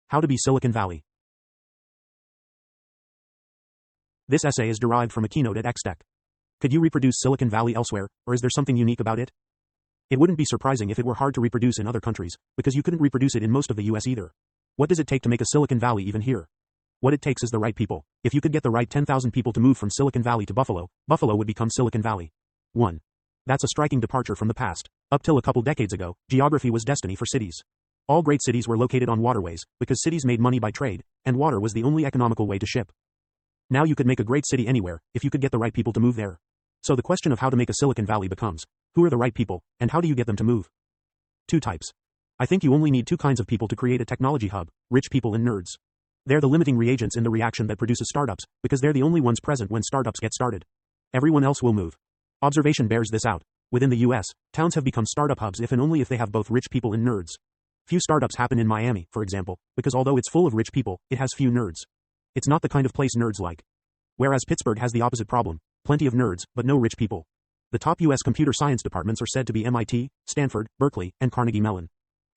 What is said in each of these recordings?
How to be Silicon Valley. This essay is derived from a keynote at XTech. Could you reproduce Silicon Valley elsewhere, or is there something unique about it? It wouldn't be surprising if it were hard to reproduce in other countries, because you couldn't reproduce it in most of the US either. What does it take to make a Silicon Valley even here? What it takes is the right people. If you could get the right 10,000 people to move from Silicon Valley to Buffalo, Buffalo would become Silicon Valley. 1. That's a striking departure from the past. Up till a couple decades ago, geography was destiny for cities. All great cities were located on waterways, because cities made money by trade, and water was the only economical way to ship. Now you could make a great city anywhere, if you could get the right people to move there. So the question of how to make a Silicon Valley becomes, who are the right people, and how do you get them to move? 2 types. I think you only need 2 kinds of people to create a technology hub, rich people and nerds. They're the limiting reagents in the reaction that produces startups, because they're the only ones present when startups get started. Everyone else will move. Observation bears this out. Within the US, towns have become startup hubs if and only if they have both rich people and nerds. Few startups happen in Miami, for example, because although it's full of rich people, it has few nerds. It's not the kind of place nerds like. Whereas Pittsburgh has the opposite problem, plenty of nerds, but no rich people. The top US computer science departments are said to be MIT, Stanford, Berkeley, and Carnegie Mellon.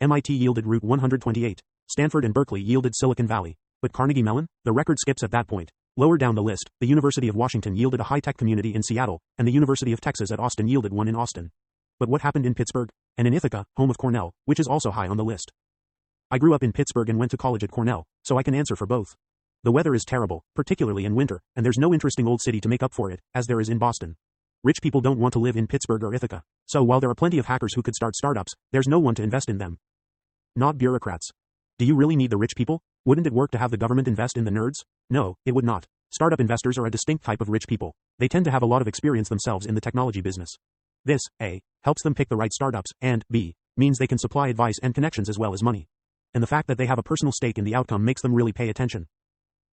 MIT yielded Route 128. Stanford and Berkeley yielded Silicon Valley. But Carnegie Mellon? The record skips at that point. Lower down the list, the University of Washington yielded a high-tech community in Seattle, and the University of Texas at Austin yielded one in Austin. But what happened in Pittsburgh? And in Ithaca, home of Cornell, which is also high on the list. I grew up in Pittsburgh and went to college at Cornell, so I can answer for both. The weather is terrible, particularly in winter, and there's no interesting old city to make up for it, as there is in Boston. Rich people don't want to live in Pittsburgh or Ithaca, so while there are plenty of hackers who could start startups, there's no one to invest in them. Not bureaucrats. Do you really need the rich people? Wouldn't it work to have the government invest in the nerds? No, it would not. Startup investors are a distinct type of rich people. They tend to have a lot of experience themselves in the technology business. This, A, helps them pick the right startups, and B, means they can supply advice and connections as well as money. And the fact that they have a personal stake in the outcome makes them really pay attention.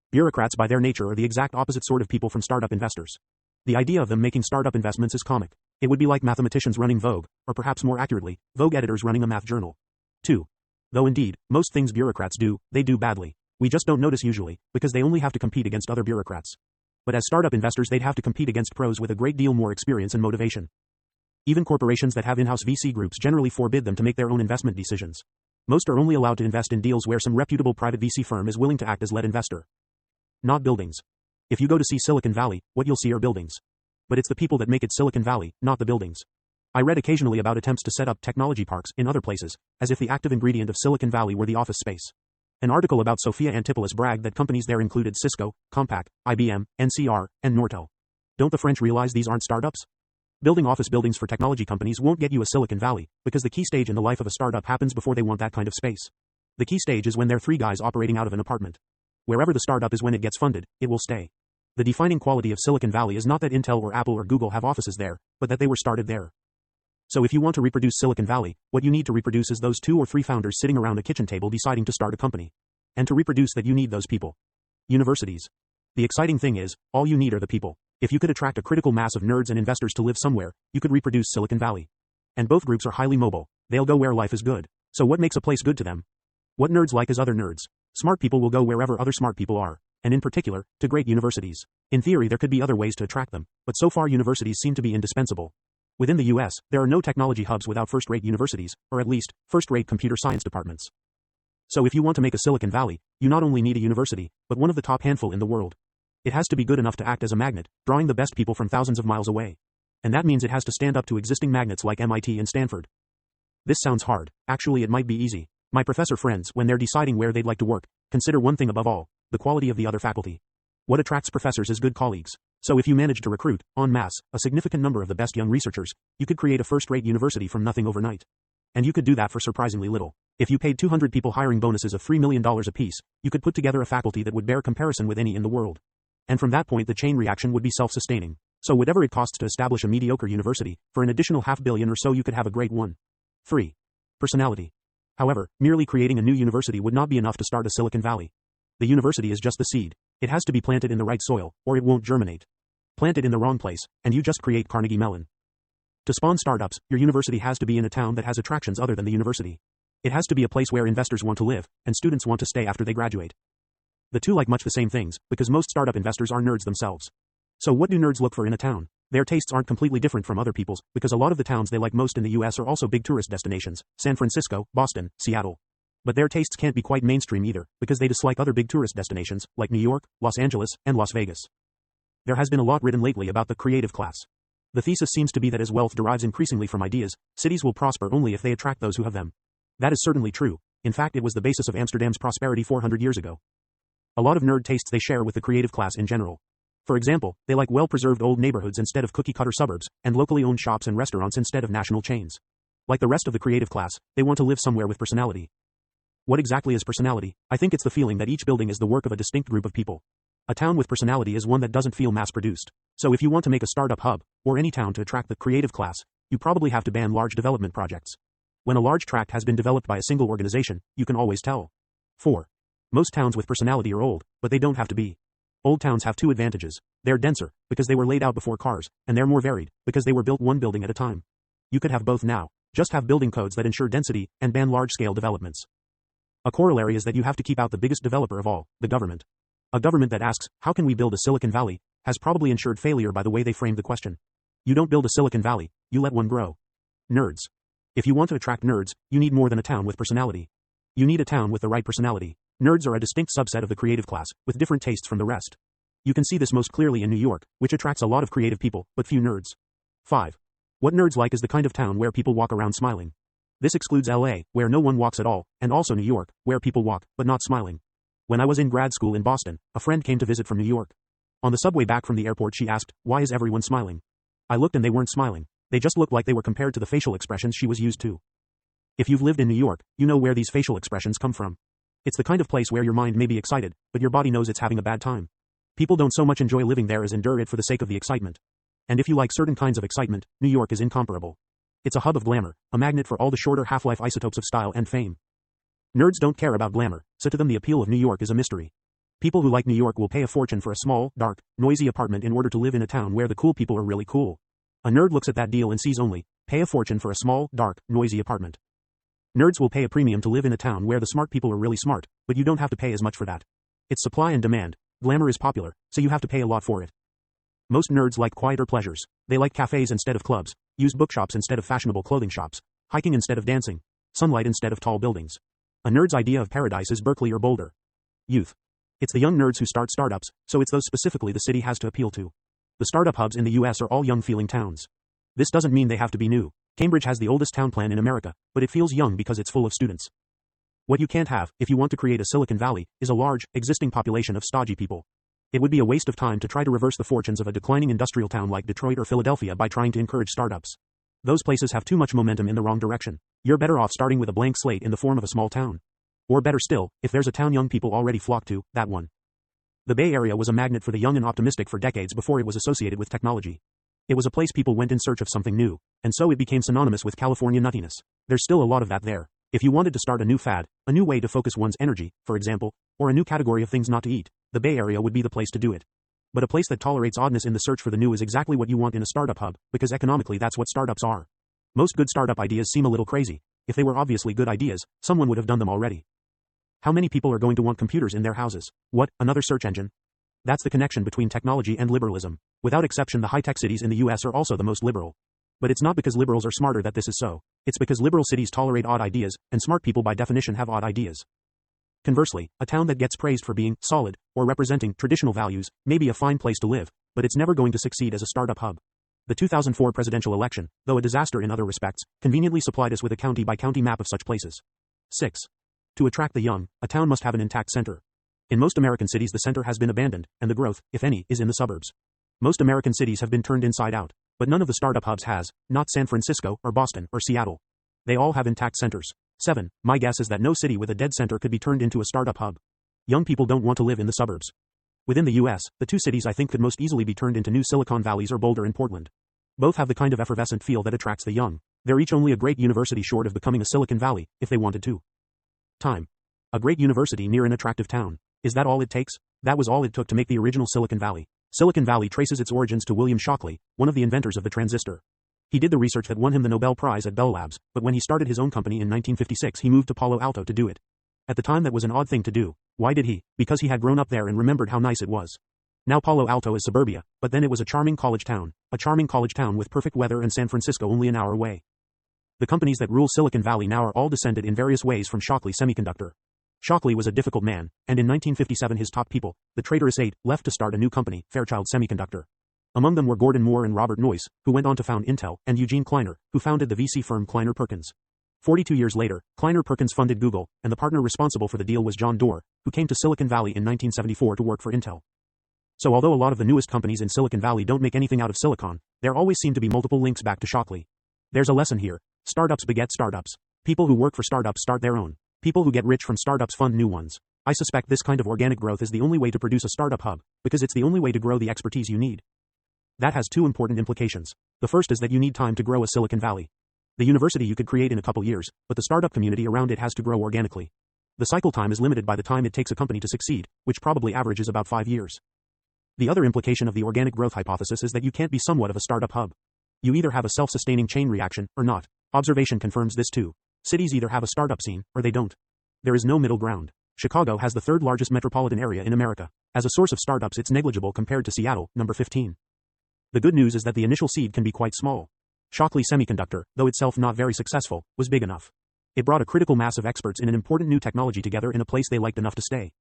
Bureaucrats by their nature are the exact opposite sort of people from startup investors. The idea of them making startup investments is comic. It would be like mathematicians running Vogue, or perhaps more accurately, Vogue editors running a math journal. 2. Though indeed, most things bureaucrats do, they do badly. We just don't notice usually, because they only have to compete against other bureaucrats. But as startup investors they'd have to compete against pros with a great deal more experience and motivation. Even corporations that have in-house VC groups generally forbid them to make their own investment decisions. Most are only allowed to invest in deals where some reputable private VC firm is willing to act as lead investor. Not buildings. If you go to see Silicon Valley, what you'll see are buildings. But it's the people that make it Silicon Valley, not the buildings. I read occasionally about attempts to set up technology parks in other places, as if the active ingredient of Silicon Valley were the office space. An article about Sophia Antipolis bragged that companies there included Cisco, Compaq, IBM, NCR, and Nortel. Don't the French realize these aren't startups? Building office buildings for technology companies won't get you a Silicon Valley, because the key stage in the life of a startup happens before they want that kind of space. The key stage is when they're 3 guys operating out of an apartment. Wherever the startup is when it gets funded, it will stay. The defining quality of Silicon Valley is not that Intel or Apple or Google have offices there, but that they were started there. So if you want to reproduce Silicon Valley, what you need to reproduce is those 2 or 3 founders sitting around a kitchen table deciding to start a company. And to reproduce that you need those people. Universities. The exciting thing is, all you need are the people. If you could attract a critical mass of nerds and investors to live somewhere, you could reproduce Silicon Valley. And both groups are highly mobile. They'll go where life is good. So what makes a place good to them? What nerds like is other nerds. Smart people will go wherever other smart people are. And in particular, to great universities. In theory there could be other ways to attract them, but so far universities seem to be indispensable. Within the US, there are no technology hubs without first-rate universities, or at least, first-rate computer science departments. So if you want to make a Silicon Valley, you not only need a university, but one of the top handful in the world. It has to be good enough to act as a magnet, drawing the best people from thousands of miles away. And that means it has to stand up to existing magnets like MIT and Stanford. This sounds hard. Actually it might be easy. My professor friends, when they're deciding where they'd like to work, consider one thing above all, the quality of the other faculty. What attracts professors is good colleagues. So if you manage to recruit, en masse, a significant number of the best young researchers, you could create a first-rate university from nothing overnight. And you could do that for surprisingly little. If you paid 200 people hiring bonuses of $3 million apiece, you could put together a faculty that would bear comparison with any in the world. And from that point the chain reaction would be self-sustaining. So whatever it costs to establish a mediocre university, for an additional $500 million or so you could have a great one. 3. Personality. However, merely creating a new university would not be enough to start a Silicon Valley. The university is just the seed. It has to be planted in the right soil, or it won't germinate. Plant it in the wrong place, and you just create Carnegie Mellon. To spawn startups, your university has to be in a town that has attractions other than the university. It has to be a place where investors want to live, and students want to stay after they graduate. The two like much the same things, because most startup investors are nerds themselves. So what do nerds look for in a town? Their tastes aren't completely different from other people's, because a lot of the towns they like most in the US are also big tourist destinations: San Francisco, Boston, Seattle. But their tastes can't be quite mainstream either, because they dislike other big tourist destinations, like New York, Los Angeles, and Las Vegas. There has been a lot written lately about the creative class. The thesis seems to be that as wealth derives increasingly from ideas, cities will prosper only if they attract those who have them. That is certainly true. In fact, it was the basis of Amsterdam's prosperity 400 years ago. A lot of nerd tastes they share with the creative class in general. For example, they like well-preserved old neighborhoods instead of cookie-cutter suburbs, and locally owned shops and restaurants instead of national chains. Like the rest of the creative class, they want to live somewhere with personality. What exactly is personality? I think it's the feeling that each building is the work of a distinct group of people. A town with personality is one that doesn't feel mass-produced. So if you want to make a startup hub, or any town to attract the creative class, you probably have to ban large development projects. When a large tract has been developed by a single organization, you can always tell. 4. Most towns with personality are old, but they don't have to be. Old towns have two advantages. They're denser, because they were laid out before cars, and they're more varied, because they were built one building at a time. You could have both now. Just have building codes that ensure density, and ban large-scale developments. A corollary is that you have to keep out the biggest developer of all, the government. A government that asks, how can we build a Silicon Valley, has probably ensured failure by the way they framed the question. You don't build a Silicon Valley, you let one grow. Nerds. If you want to attract nerds, you need more than a town with personality. You need a town with the right personality. Nerds are a distinct subset of the creative class, with different tastes from the rest. You can see this most clearly in New York, which attracts a lot of creative people, but few nerds. 5. What nerds like is the kind of town where people walk around smiling. This excludes LA, where no one walks at all, and also New York, where people walk, but not smiling. When I was in grad school in Boston, a friend came to visit from New York. On the subway back from the airport she asked, why is everyone smiling? I looked and they weren't smiling. They just looked like they were compared to the facial expressions she was used to. If you've lived in New York, you know where these facial expressions come from. It's the kind of place where your mind may be excited, but your body knows it's having a bad time. People don't so much enjoy living there as endure it for the sake of the excitement. And if you like certain kinds of excitement, New York is incomparable. It's a hub of glamour, a magnet for all the shorter half-life isotopes of style and fame. Nerds don't care about glamour, so to them the appeal of New York is a mystery. People who like New York will pay a fortune for a small, dark, noisy apartment in order to live in a town where the cool people are really cool. A nerd looks at that deal and sees only, pay a fortune for a small, dark, noisy apartment. Nerds will pay a premium to live in a town where the smart people are really smart, but you don't have to pay as much for that. It's supply and demand. Glamour is popular, so you have to pay a lot for it. Most nerds like quieter pleasures. They like cafes instead of clubs, used bookshops instead of fashionable clothing shops, hiking instead of dancing, sunlight instead of tall buildings. A nerd's idea of paradise is Berkeley or Boulder. Youth. It's the young nerds who start startups, so it's those specifically the city has to appeal to. The startup hubs in the US are all young-feeling towns. This doesn't mean they have to be new. Cambridge has the oldest town plan in America, but it feels young because it's full of students. What you can't have, if you want to create a Silicon Valley, is a large, existing population of stodgy people. It would be a waste of time to try to reverse the fortunes of a declining industrial town like Detroit or Philadelphia by trying to encourage startups. Those places have too much momentum in the wrong direction. You're better off starting with a blank slate in the form of a small town. Or better still, if there's a town young people already flock to, that one. The Bay Area was a magnet for the young and optimistic for decades before it was associated with technology. It was a place people went in search of something new, and so it became synonymous with California nuttiness. There's still a lot of that there. If you wanted to start a new fad, a new way to focus one's energy, for example, or a new category of things not to eat, the Bay Area would be the place to do it. But a place that tolerates oddness in the search for the new is exactly what you want in a startup hub, because economically that's what startups are. Most good startup ideas seem a little crazy. If they were obviously good ideas, someone would have done them already. How many people are going to want computers in their houses? What, another search engine? That's the connection between technology and liberalism. Without exception, the high-tech cities in the US are also the most liberal. But it's not because liberals are smarter that this is so. It's because liberal cities tolerate odd ideas, and smart people by definition have odd ideas. Conversely, a town that gets praised for being solid, or representing traditional values, may be a fine place to live, but it's never going to succeed as a startup hub. The 2004 presidential election, though a disaster in other respects, conveniently supplied us with a county-by-county map of such places. 6. To attract the young, a town must have an intact center. In most American cities the center has been abandoned, and the growth, if any, is in the suburbs. Most American cities have been turned inside out, but none of the startup hubs has, not San Francisco, or Boston, or Seattle. They all have intact centers. 7. My guess is that no city with a dead center could be turned into a startup hub. Young people don't want to live in the suburbs. Within the US, the two cities I think could most easily be turned into new Silicon Valleys are Boulder and Portland. Both have the kind of effervescent feel that attracts the young. They're each only a great university short of becoming a Silicon Valley, if they wanted to. Time. A great university near an attractive town. Is that all it takes? That was all it took to make the original Silicon Valley. Silicon Valley traces its origins to William Shockley, one of the inventors of the transistor. He did the research that won him the Nobel Prize at Bell Labs, but when he started his own company in 1956 he moved to Palo Alto to do it. At the time that was an odd thing to do. Why did he? Because he had grown up there and remembered how nice it was. Now Palo Alto is suburbia, but then it was a charming college town with perfect weather and San Francisco only an hour away. The companies that rule Silicon Valley now are all descended in various ways from Shockley Semiconductor. Shockley was a difficult man, and in 1957 his top people, the traitorous eight, left to start a new company, Fairchild Semiconductor. Among them were Gordon Moore and Robert Noyce, who went on to found Intel, and Eugene Kleiner, who founded the VC firm Kleiner Perkins. 42 years later, Kleiner Perkins funded Google, and the partner responsible for the deal was John Doerr, who came to Silicon Valley in 1974 to work for Intel. So although a lot of the newest companies in Silicon Valley don't make anything out of silicon, there always seem to be multiple links back to Shockley. There's a lesson here. Startups beget startups. People who work for startups start their own. People who get rich from startups fund new ones. I suspect this kind of organic growth is the only way to produce a startup hub, because it's the only way to grow the expertise you need. That has two important implications. The first is that you need time to grow a Silicon Valley. The university you could create in a couple years, but the startup community around it has to grow organically. The cycle time is limited by the time it takes a company to succeed, which probably averages about 5 years. The other implication of the organic growth hypothesis is that you can't be somewhat of a startup hub. You either have a self-sustaining chain reaction, or not. Observation confirms this too. Cities either have a startup scene, or they don't. There is no middle ground. Chicago has the third largest metropolitan area in America. As a source of startups, it's negligible compared to Seattle, number 15. The good news is that the initial seed can be quite small. Shockley Semiconductor, though itself not very successful, was big enough. It brought a critical mass of experts in an important new technology together in a place they liked enough to stay.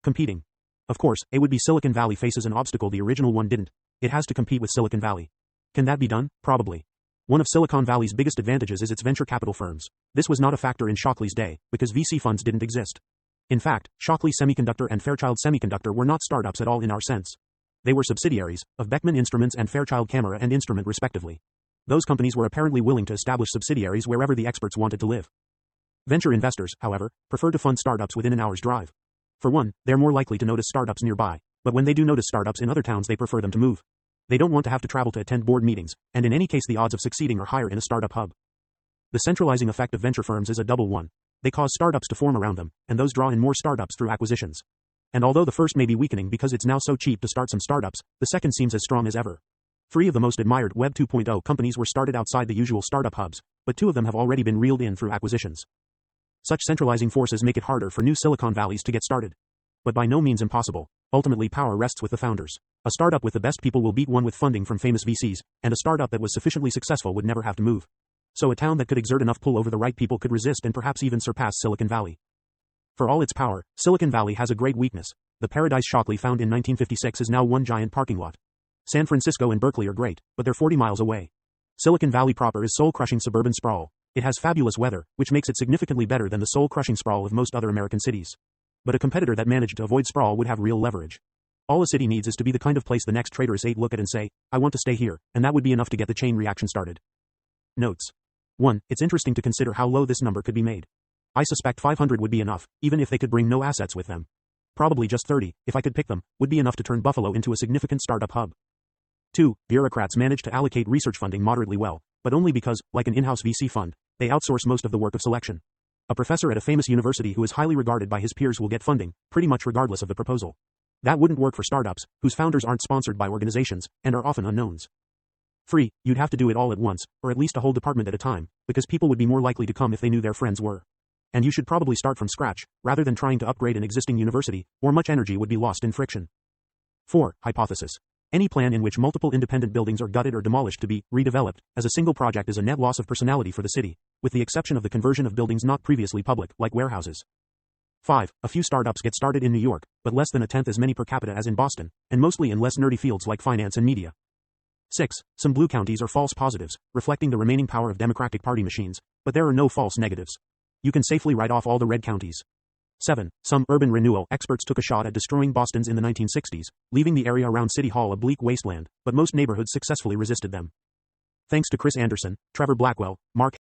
Competing. Of course, it would be Silicon Valley faces an obstacle the original one didn't. It has to compete with Silicon Valley. Can that be done? Probably. One of Silicon Valley's biggest advantages is its venture capital firms. This was not a factor in Shockley's day, because VC funds didn't exist. In fact, Shockley Semiconductor and Fairchild Semiconductor were not startups at all in our sense. They were subsidiaries of Beckman Instruments and Fairchild Camera and Instrument respectively. Those companies were apparently willing to establish subsidiaries wherever the experts wanted to live. Venture investors, however, prefer to fund startups within an hour's drive. For one, they're more likely to notice startups nearby, but when they do notice startups in other towns they prefer them to move. They don't want to have to travel to attend board meetings, and in any case the odds of succeeding are higher in a startup hub. The centralizing effect of venture firms is a double one. They cause startups to form around them, and those draw in more startups through acquisitions. And although the first may be weakening because it's now so cheap to start some startups, the second seems as strong as ever. 3 of the most admired Web 2.0 companies were started outside the usual startup hubs, but 2 of them have already been reeled in through acquisitions. Such centralizing forces make it harder for new Silicon Valleys to get started. But by no means impossible. Ultimately power rests with the founders. A startup with the best people will beat one with funding from famous VCs, and a startup that was sufficiently successful would never have to move. So a town that could exert enough pull over the right people could resist and perhaps even surpass Silicon Valley. For all its power, Silicon Valley has a great weakness. The Paradise Shockley found in 1956 is now one giant parking lot. San Francisco and Berkeley are great, but they're 40 miles away. Silicon Valley proper is soul-crushing suburban sprawl. It has fabulous weather, which makes it significantly better than the soul-crushing sprawl of most other American cities. But a competitor that managed to avoid sprawl would have real leverage. All a city needs is to be the kind of place the next traitorous eight look at and say, I want to stay here, and that would be enough to get the chain reaction started. Notes. 1. It's interesting to consider how low this number could be made. I suspect 500 would be enough, even if they could bring no assets with them. Probably just 30, if I could pick them, would be enough to turn Buffalo into a significant startup hub. 2. Bureaucrats manage to allocate research funding moderately well, but only because, like an in-house VC fund, they outsource most of the work of selection. A professor at a famous university who is highly regarded by his peers will get funding, pretty much regardless of the proposal. That wouldn't work for startups, whose founders aren't sponsored by organizations, and are often unknowns. 3. You'd have to do it all at once, or at least a whole department at a time, because people would be more likely to come if they knew their friends were. And you should probably start from scratch, rather than trying to upgrade an existing university, or much energy would be lost in friction. 4. Hypothesis. Any plan in which multiple independent buildings are gutted or demolished to be redeveloped as a single project is a net loss of personality for the city, with the exception of the conversion of buildings not previously public, like warehouses. 5. A few startups get started in New York, but less than a tenth as many per capita as in Boston, and mostly in less nerdy fields like finance and media. 6. Some blue counties are false positives, reflecting the remaining power of Democratic Party machines, but there are no false negatives. You can safely write off all the red counties. 7. Some urban renewal experts took a shot at destroying Boston's in the 1960s, leaving the area around City Hall a bleak wasteland, but most neighborhoods successfully resisted them. Thanks to Chris Anderson, Trevor Blackwell, Mark